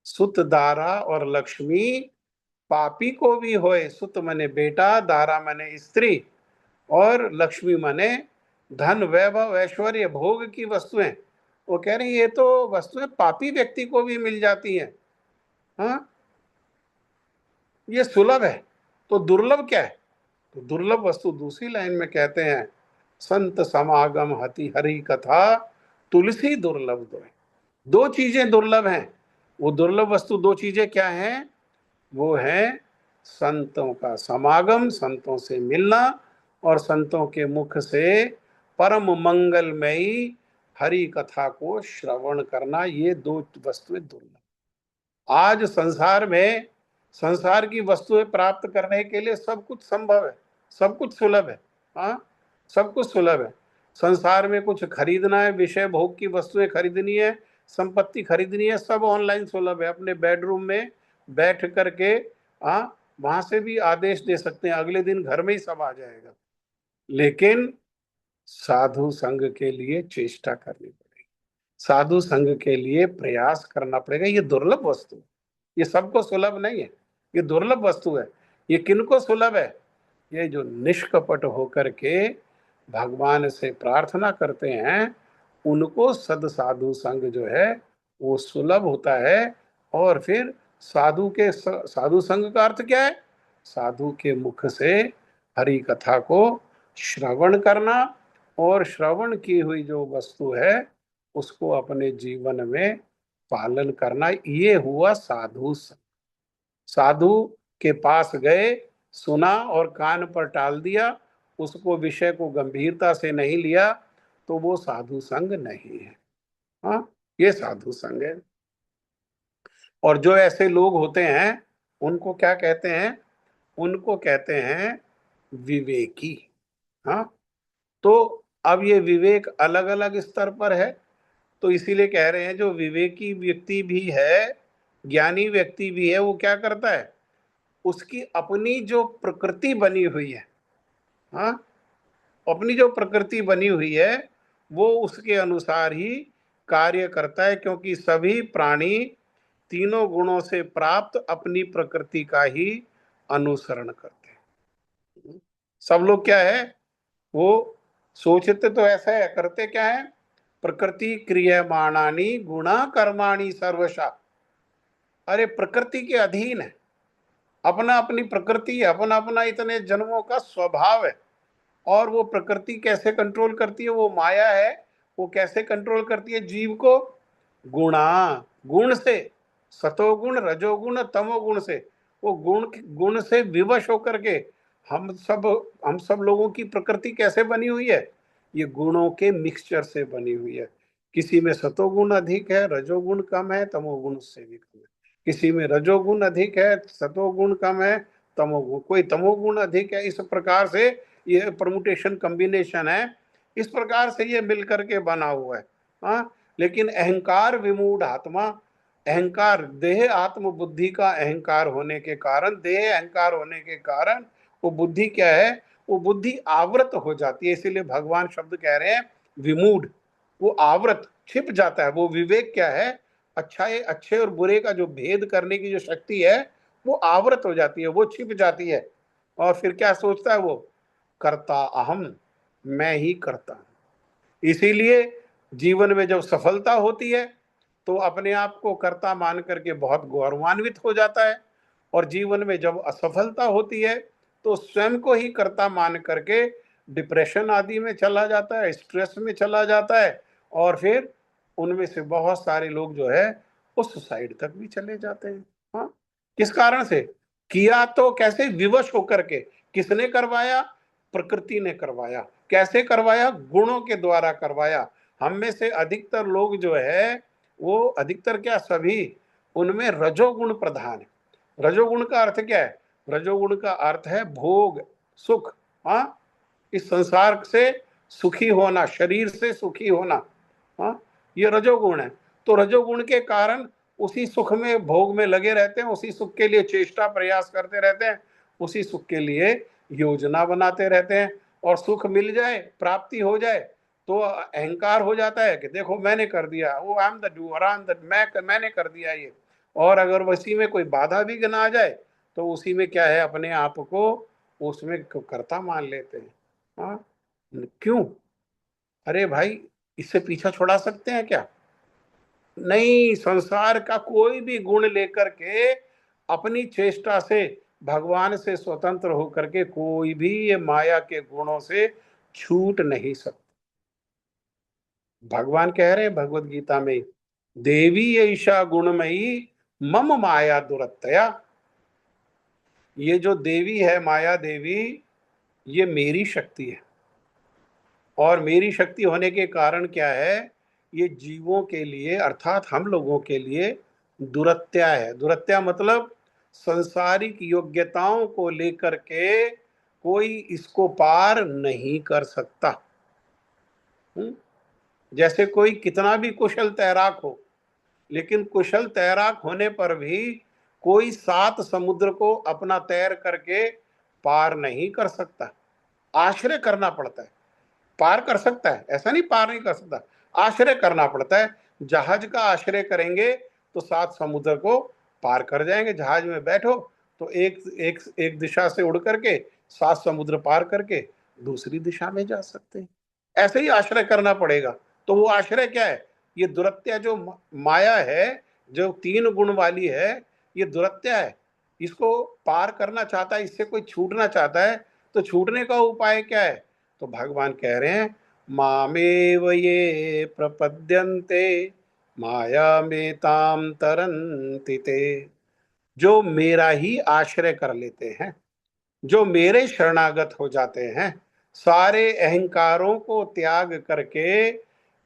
सुत दारा और लक्ष्मी पापी को भी होए। सुत मने बेटा, दारा मने स्त्री, और लक्ष्मी मने धन, वैभव, ऐश्वर्य, भोग की वस्तुएं। वो कह रहे हैं ये तो वस्तुएं पापी व्यक्ति को भी मिल जाती हैं, हाँ, ये सुलभ है। तो दुर्लभ क्या है? तो दुर्लभ वस्तु दूसरी लाइन में कहते हैं, संत समागम हति हरि कथा तुलसी दुर्लभ दो। दो चीजें दुर्लभ हैं। वो दुर्लभ वस्तु दो चीजें क्या हैं? वो है संतों का समागम, संतों से मिलना, और संतों के मुख से परम मंगलमयी हरि कथा को श्रवण करना। ये दो वस्तुएं दुर्लभ। आज संसार में संसार की वस्तुएं प्राप्त करने के लिए सब कुछ संभव है, सब कुछ सुलभ है। हाँ, सब कुछ सुलभ है। संसार में कुछ खरीदना है, विषय भोग की वस्तुएं खरीदनी है, संपत्ति खरीदनी है, सब ऑनलाइन सुलभ है। अपने बेडरूम में बैठ करके वहां से भी आदेश दे सकते हैं, अगले दिन घर में ही सब आ जाएगा। लेकिन साधु संघ के लिए चेष्टा करनी पड़ेगी, साधु संघ के लिए प्रयास करना पड़ेगा। ये दुर्लभ वस्तु है, ये सबको सुलभ नहीं है, ये दुर्लभ वस्तु है। ये किनको सुलभ है? ये जो निष्कपट होकर के भगवान से प्रार्थना करते हैं, उनको सद साधु संग जो है वो सुलभ होता है। और फिर साधु संग का अर्थ क्या है? साधु के मुख से हरि कथा को श्रवण करना, और श्रवण की हुई जो वस्तु है उसको अपने जीवन में पालन करना। ये हुआ साधु संग। साधु के पास गए, सुना और कान पर टाल दिया, उसको विषय को गंभीरता से नहीं लिया, तो वो साधु संग नहीं है। हाँ, ये साधु संग है। और जो ऐसे लोग होते हैं उनको क्या कहते हैं? उनको कहते हैं विवेकी। हाँ, तो अब ये विवेक अलग अलग स्तर पर है, तो इसीलिए कह रहे हैं जो विवेकी व्यक्ति भी है, ज्ञानी व्यक्ति भी है, वो क्या करता है? उसकी अपनी जो प्रकृति बनी हुई है, हाँ, अपनी जो प्रकृति बनी हुई है वो उसके अनुसार ही कार्य करता है, क्योंकि सभी प्राणी तीनों गुणों से प्राप्त अपनी प्रकृति का ही अनुसरण करते हैं। सब लोग क्या है? वो सोचते तो ऐसा है, करते क्या है? प्रकृति क्रियमाणानि गुणा कर्माणि सर्वशा। अरे प्रकृति के अधीन है, अपना अपनी प्रकृति है, अपना अपना इतने जन्मों का स्वभाव है। और वो प्रकृति कैसे कंट्रोल करती है? वो माया है, वो कैसे कंट्रोल करती है जीव को? गुण से, सतोगुण रजोगुण तमोगुण से। वो गुण से विवश होकर के हम सब लोगों की प्रकृति कैसे बनी हुई है? ये गुणों के मिक्सचर से बनी हुई है। किसी में सतोगुण अधिक है, रजोगुण कम है, तमोगुण उससे भी कम है। किसी में रजोगुण अधिक है, सतोगुण कम है, तमोगुण, कोई तमोगुण अधिक है। इस प्रकार से ये परमुटेशन कॉम्बिनेशन है, इस प्रकार से ये मिलकर के बना हुआ है। हाँ, लेकिन अहंकार विमूढ़ आत्मा, अहंकार देह आत्म बुद्धि का अहंकार होने के कारण, देह अहंकार होने के कारण वो बुद्धि क्या है? वो बुद्धि आवृत हो जाती है। इसीलिए भगवान शब्द कह रहे हैं विमूढ़, वो आवृत, छिप जाता है। वो विवेक क्या है? अच्छे और बुरे का जो भेद करने की जो शक्ति है वो आवृत हो जाती है, वो छिप जाती है। और फिर क्या सोचता है वो? करता अहम, मैं ही करता हूं। इसीलिए जीवन में जब सफलता होती है तो अपने आप को कर्ता मान करके बहुत गौरवान्वित हो जाता है, और जीवन में जब असफलता होती है तो स्वयं को ही कर्ता मान करके डिप्रेशन आदि में चला जाता है, स्ट्रेस में चला जाता है, और फिर उनमें से बहुत सारे लोग जो है वो सुसाइड तक भी चले जाते हैं। हाँ, किस कारण से किया? तो कैसे? विवश होकर के। किसने करवाया? प्रकृति ने करवाया। कैसे करवाया? गुणों के द्वारा करवाया। हम में से अधिकतर लोग जो है वो, अधिकतर क्या, सभी, उनमें रजोगुण प्रधान है। रजोगुण का अर्थ क्या है? रजोगुण का अर्थ है भोग, सुख। हाँ, इस संसार से सुखी होना, शरीर से सुखी होना। हाँ, ये रजोगुण है। तो रजोगुण के कारण उसी सुख में, भोग में लगे रहते हैं, उसी सुख के लिए चेष्टा प्रयास करते रहते हैं, उसी सुख के लिए योजना बनाते रहते हैं। और सुख मिल जाए, प्राप्ति हो जाए, तो अहंकार हो जाता है कि देखो मैंने कर दिया, वो I am the doer, I am the, मैंने कर दिया ये। और अगर उसी में कोई बाधा भी ना आ जाए तो उसी में क्या है, अपने आप को उसमें कर्ता मान लेते हैं। हाँ, क्यों? अरे भाई, इससे पीछा छुड़ा सकते हैं क्या? नहीं, संसार का कोई भी गुण लेकर के अपनी चेष्टा से भगवान से स्वतंत्र होकर के कोई भी ये माया के गुणों से छूट नहीं सकता। भगवान कह रहे हैं भगवत गीता में, देवी ईशा गुणमयी मम माया दुरत्तया। ये जो देवी है माया देवी, ये मेरी शक्ति है। और मेरी शक्ति होने के कारण क्या है, ये जीवों के लिए अर्थात हम लोगों के लिए दुरत्या है। दुरत्या मतलब संसारिक योग्यताओं को लेकर के कोई इसको पार नहीं कर सकता। जैसे कोई कितना भी कुशल तैराक हो, लेकिन कुशल तैराक होने पर भी कोई 7 समुद्र को अपना तैर करके पार नहीं कर सकता। आश्रय करना पड़ता है। पार कर सकता है ऐसा नहीं, पार नहीं कर सकता, आश्रय करना पड़ता है। जहाज का आश्रय करेंगे तो 7 समुद्र को पार कर जाएंगे। जहाज में बैठो तो एक दिशा से उड़ करके 7 समुद्र पार करके दूसरी दिशा में जा सकते हैं। ऐसे ही आश्रय करना पड़ेगा। तो वो आश्रय क्या है, ये दुरत्या जो माया है, जो 3 गुण वाली है, ये दुरत्या है। इसको पार करना चाहता है, इससे कोई छूटना चाहता है, तो छूटने का उपाय क्या है? तो भगवान कह रहे हैं, मामेव ये प्रपद्यन्ते माया में ताम तरन्ति ते। जो मेरा ही आश्रय कर लेते हैं, जो मेरे शरणागत हो जाते हैं, सारे अहंकारों को त्याग करके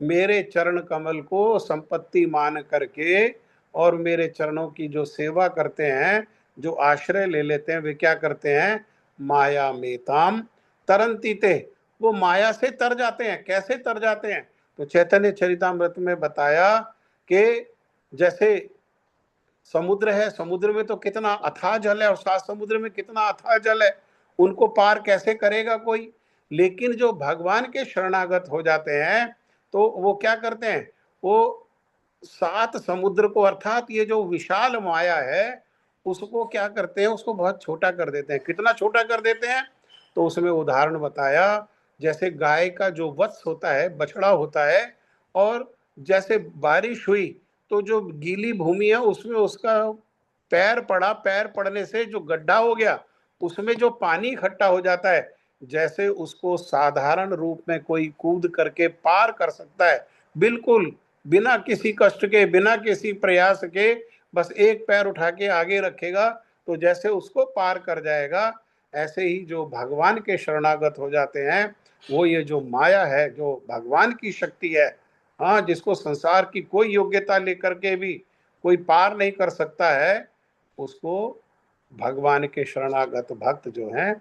मेरे चरण कमल को संपत्ति मान करके और मेरे चरणों की जो सेवा करते हैं, जो आश्रय ले लेते हैं, वे क्या करते हैं? माया में ताम तरन्ति ते। वो माया से तर जाते हैं। कैसे तर जाते हैं? तो चैतन्य चरितामृत में बताया कि जैसे समुद्र है, समुद्र में तो कितना अथाह जल है और 7 समुद्र में कितना अथाह जल है, उनको पार कैसे करेगा कोई? लेकिन जो भगवान के शरणागत हो जाते हैं तो वो क्या करते हैं? वो 7 समुद्र को अर्थात ये जो विशाल माया है उसको क्या करते हैं? उसको बहुत छोटा कर देते हैं। कितना छोटा कर देते हैं? तो उसमें उदाहरण बताया, जैसे गाय का जो वत्स होता है, बछड़ा होता है, और जैसे बारिश हुई तो जो गीली भूमि है उसमें उसका पैर पड़ा, पैर पड़ने से जो गड्ढा हो गया उसमें जो पानी इकट्ठा हो जाता है, जैसे उसको साधारण रूप में कोई कूद करके पार कर सकता है, बिल्कुल बिना किसी कष्ट के, बिना किसी प्रयास के, बस एक पैर उठा के आगे रखेगा तो जैसे उसको पार कर जाएगा, ऐसे ही जो भगवान के शरणागत हो जाते हैं, वो ये जो माया है, जो भगवान की शक्ति है, हाँ, जिसको संसार की कोई योग्यता लेकर के भी कोई पार नहीं कर सकता है, उसको भगवान के शरणागत भक्त जो हैं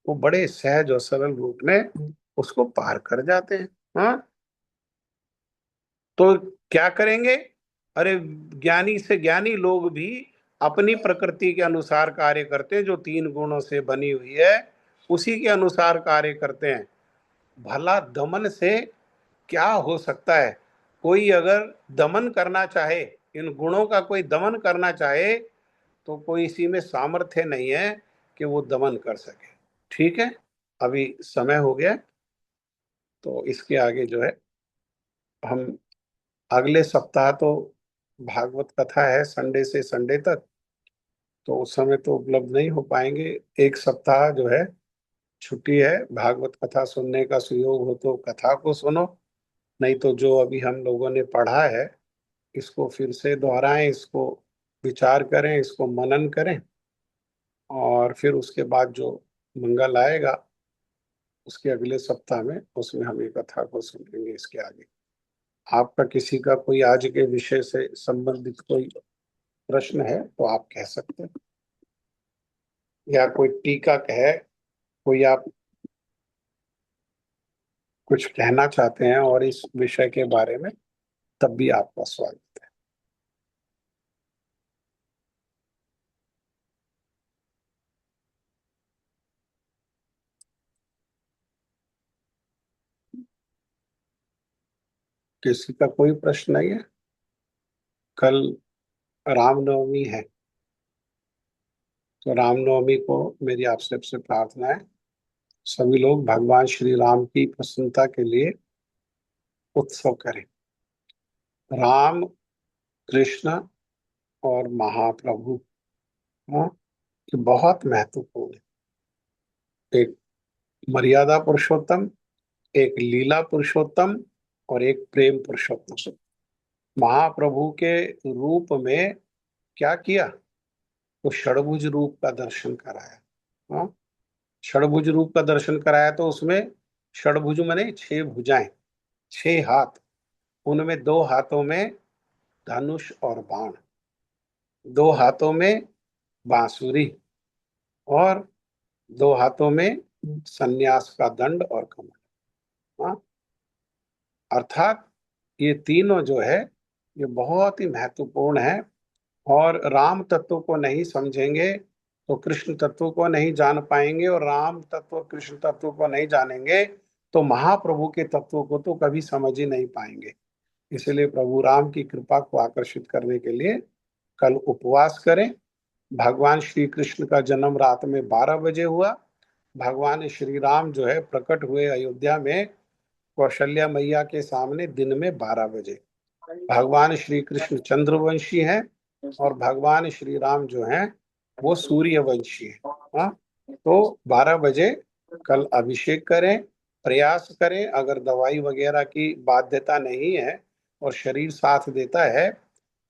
वो बड़े सहज और सरल रूप में उसको पार कर जाते हैं। हाँ, तो क्या करेंगे? अरे, ज्ञानी से ज्ञानी लोग भी अपनी प्रकृति के अनुसार कार्य करते हैं, जो 3 गुणों से बनी हुई है उसी के अनुसार कार्य करते हैं। भला दमन से क्या हो सकता है? कोई अगर दमन करना चाहे, इन गुणों का कोई दमन करना चाहे, तो कोई इसी में सामर्थ्य नहीं है कि वो दमन कर सके। ठीक है, अभी समय हो गया, तो इसके आगे जो है हम अगले सप्ताह तो भागवत कथा है संडे से संडे तक, तो उस समय तो उपलब्ध नहीं हो पाएंगे। एक सप्ताह जो है छुट्टी है, भागवत कथा सुनने का सुयोग हो तो कथा को सुनो, नहीं तो जो अभी हम लोगों ने पढ़ा है इसको फिर से दोहराएं, इसको विचार करें, इसको मनन करें, और फिर उसके बाद जो मंगल आएगा उसके अगले सप्ताह में उसमें हम ये कथा को सुनेंगे। इसके आगे आपका किसी का कोई आज के विषय से संबंधित कोई प्रश्न है तो आप कह सकते हैं, या कोई टीका है, कोई आप कुछ कहना चाहते हैं और इस विषय के बारे में, तब भी आपका स्वागत है। किसी का कोई प्रश्न नहीं है? कल रामनवमी है, तो रामनवमी को मेरी आप सबसे प्रार्थना है, सभी लोग भगवान श्री राम की प्रसन्नता के लिए उत्सव करें। राम कृष्ण और महाप्रभु, हाँ, ये बहुत महत्वपूर्ण है। एक मर्यादा पुरुषोत्तम, एक लीला पुरुषोत्तम और एक प्रेम पुरुषोत्तम। महाप्रभु के रूप में क्या किया? तो षडभुज रूप का दर्शन कराया। हाँ, षडभुज रूप का दर्शन कराया तो उसमें षडभुज माने 6 भुजाएं, 6 हाथ, उनमें 2 हाथों में धनुष और बाण, 2 हाथों में बांसुरी और 2 हाथों में सन्यास का दंड और कमल। हाँ, अर्थात ये तीनों जो है ये बहुत ही महत्वपूर्ण है। और राम तत्व को नहीं समझेंगे तो कृष्ण तत्व को नहीं जान पाएंगे, और राम तत्व कृष्ण तत्व को नहीं जानेंगे तो महाप्रभु के तत्व को तो कभी समझ ही नहीं पाएंगे। इसलिए प्रभु राम की कृपा को आकर्षित करने के लिए कल उपवास करें। भगवान श्री कृष्ण का जन्म रात में 12 बजे हुआ। भगवान श्री राम जो है प्रकट हुए अयोध्या में कौशल्या मैया के सामने दिन में 12 बजे। भगवान श्री कृष्ण चंद्रवंशी हैं और भगवान श्री राम जो हैं वो सूर्यवंशी हैं। हाँ, तो 12 बजे कल अभिषेक करें, प्रयास करें। अगर दवाई वगैरह की बाध्यता नहीं है और शरीर साथ देता है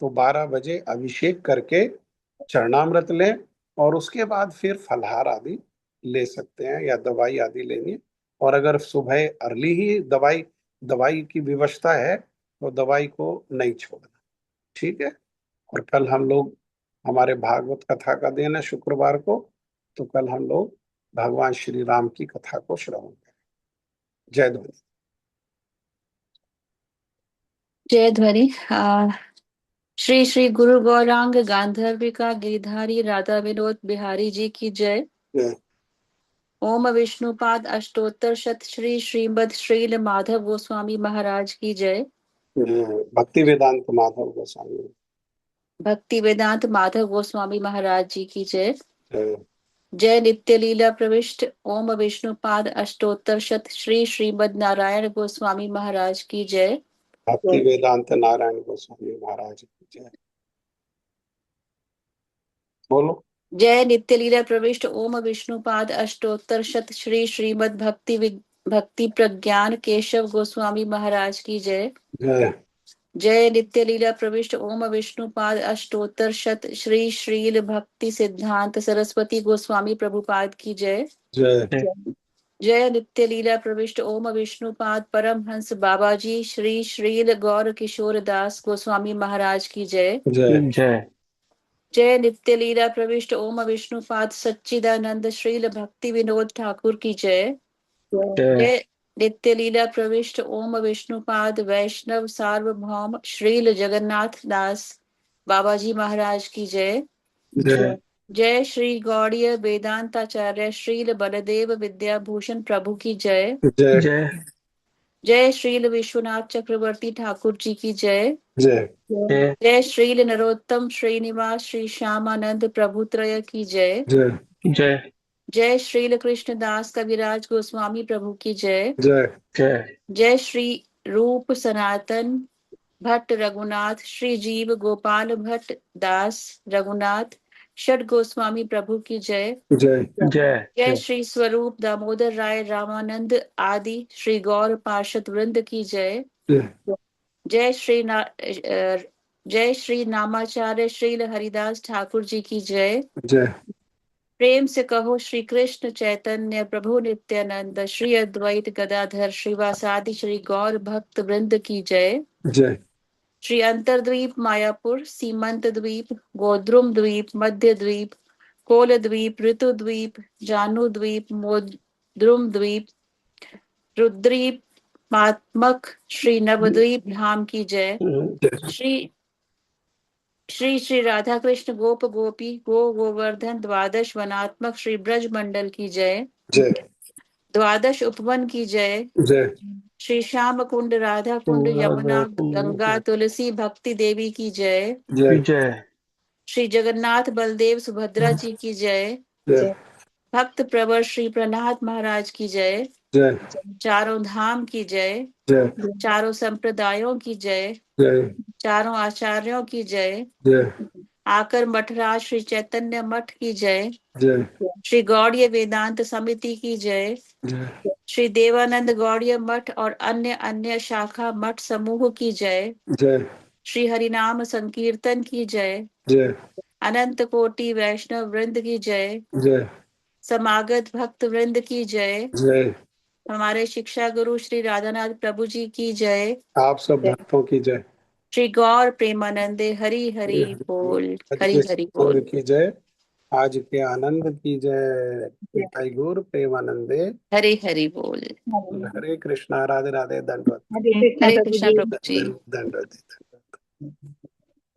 तो 12 बजे अभिषेक करके चरणामृत लें और उसके बाद फिर फलहार आदि ले सकते हैं या दवाई आदि लेनी। और अगर सुबह अर्ली ही दवाई की व्यवस्था है तो दवाई को नहीं छोड़ना। ठीक है। और कल हम लोग, हमारे भागवत कथा का दिन है शुक्रवार को, तो कल हम लोग भगवान श्री राम की कथा को श्रवण करें। जय ध्वनि। जय ध्वनि। श्री श्री गुरु गौरांग गांधर्विका गिरिधारी राधा विनोद बिहारी जी की जय। जय। ओम विष्णुपाद अष्टोत्तर शत श्री श्रीमद श्रील माधव गोस्वामी महाराज की जय। भक्ति वेदांत माधव गोस्वामी। भक्ति वेदांत माधव गोस्वामी महाराज जी की जय। जय। जय नित्य लीला प्रविष्ट ओम विष्णुपाद अष्टोत्तर शत श्री श्रीमद नारायण गोस्वामी महाराज की जय। भक्ति वेदांत नारायण गोस्वामी महाराज की जय। बोलो। जय नित्य लीला प्रविष्ट ओम विष्णुपाद अष्टोत्तर शत श्री श्रीमद भक्ति प्रज्ञान केशव गोस्वामी महाराज की जय। जय। जय नित्य लीला प्रविष्ट ओम विष्णुपाद अष्टोत्तर शत श्री श्रील भक्ति सिद्धांत सरस्वती गोस्वामी प्रभुपाद की जय। जय। जय नित्य लीला प्रविष्ट ओम विष्णुपाद परमहंस बाबाजी श्री श्रील गौर किशोर दास गोस्वामी महाराज की जय। जय। जय। जय नित्य लीला प्रविष्ट ओम विष्णुपाद सच्चिदानंद श्रील भक्ति विनोद ठाकुर की जय। जय नित्य लीला प्रविष्ट ओम विष्णुपाद वैष्णव सार्वभौम श्रील जगन्नाथ दास बाबाजी महाराज की जय। जय। जय श्री गौड़ीय वेदांताचार्य श्रील बलदेव विद्याभूषण प्रभु की जय। जय। जय। जय श्रील विश्वनाथ चक्रवर्ती ठाकुर जी की जय। जय। जय। जय श्रील नरोत्तम श्रीनिवास श्री श्यामानंद प्रभुत्रय की जय। जय। जय। जय श्रील कृष्णदास कविराज गोस्वामी प्रभु की जय। जय। जय। जय श्री रूप सनातन भट्ट रघुनाथ श्री जीव गोपाल भट्ट दास रघुनाथ षड गोस्वामी प्रभु की जय। जय। जय। जय श्री स्वरूप दामोदर राय रामानंद आदि श्री गौर पार्षद वृंद की जय। जय श्री नामाचार्य श्रील हरिदास ठाकुर जी की जय। जय। प्रेम से कहो श्री कृष्ण चैतन्य प्रभु नित्यानंद श्री अद्वैत गदाधर श्रीवासादि श्री गौर भक्त वृंद की जय। जय। श्री अंतरद्वीप मायापुर सीमंत द्वीप गोद्रुम द्वीप मध्य द्वीप कोल द्वीप ऋतु द्वीप जानु द्वीप मोद्रुम द्वीप रुद्रीप मात्मक श्री नवद्वीप धाम की जय। श्री श्री राधा कृष्ण गोप गोपी गोवर्धन द्वादश वनात्मक श्री ब्रज मंडल की जय। जय। द्वादश उपवन की जय। जय। श्री श्याम कुंड राधा कुंड यमुना गंगा तुलसी भक्ति देवी की जय। जय। जय। श्री जगन्नाथ बलदेव सुभद्रा जी की जय। जय। भक्त प्रवर श्री प्रहलाद महाराज की जय। जय चारों धाम की जय, जय चारों संप्रदायों की जय, जय चारों आचार्यों की जय, जय आकर मठराज श्री चैतन्य मठ की जय, जय श्री गौड़ीय वेदांत समिति की जय, जय श्री देवानंद गौड़ीय मठ और अन्य अन्य शाखा मठ समूह की जय, जय श्री हरिनाम संकीर्तन की जय, जय अनंत कोटि वैष्णव वृंद की जय, जय समागत भक्त वृंद की जय, जय। हमारे शिक्षा गुरु श्री राधानाथ प्रभु जी की जय, आप सब भक्तों की जय। श्री गौर प्रेमानंदे हरि हरि बोल, आज हरि के हरि सत्संग बोल। की जय, आज के आनंद की जय। निताई गौर प्रेमानंदे हरि हरि बोल। हरे कृष्णा। राधे राधे। दंडवत हरे कृष्णा प्रभु जी। दंडवत।